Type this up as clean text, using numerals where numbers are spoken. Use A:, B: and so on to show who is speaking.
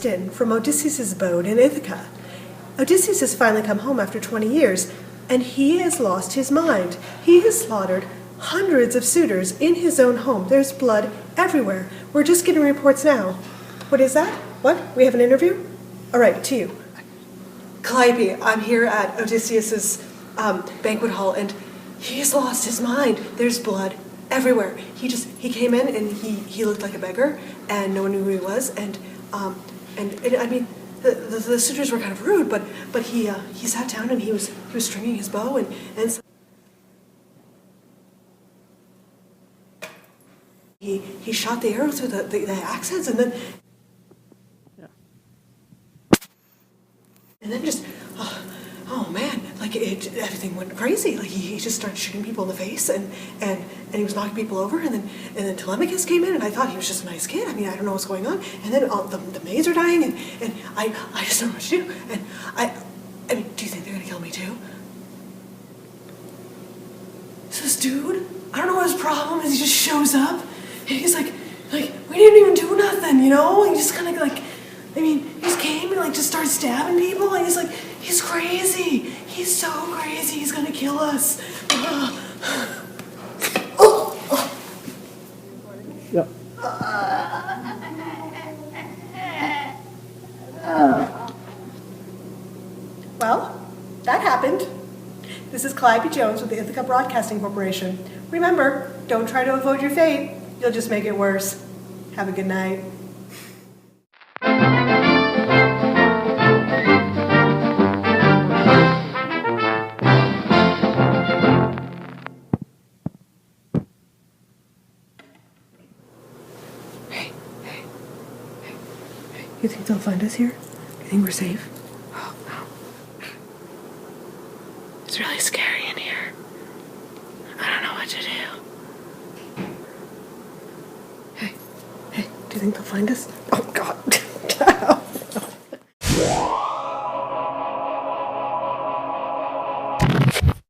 A: in from Odysseus' abode in Ithaca. Odysseus has finally come home after 20 years, and he has lost his mind. He has slaughtered hundreds of suitors in his own home. There's blood everywhere. We're just getting reports now. What is that? What? We have an interview? All right, to you. Calliope, I'm here at Odysseus' banquet hall, and he's lost his mind. There's blood everywhere. He came in and he looked like a beggar, and no one knew who he was, and I mean, the suitors were kind of rude, but he sat down and he was stringing his bow and he shot the arrow through the axe heads, and then just oh man, like everything went crazy. Like he just started shooting people in the face, and he was knocking people over, and then Telemachus came in, and I thought he was just a nice kid. I mean, I don't know what's going on. And then the maids are dying, and I just don't know what to do. And I mean, do you think they're gonna kill me too? So this dude, I don't know what his problem is. He just shows up, and he's like we didn't even do nothing, you know? He just kind of like, I mean, he just came and like just started stabbing people, and he's crazy. He's so crazy. He's gonna kill us.
B: Yeah.
A: Well, that happened. This is Calliope Jones with the Ithaca Broadcasting Corporation. Remember, don't try to avoid your fate. You'll just make it worse. Have a good night. You think they'll find us here? You think we're safe?
C: Oh, no. It's really scary in here. I don't know what to do.
A: Hey, do you think they'll find us? Oh.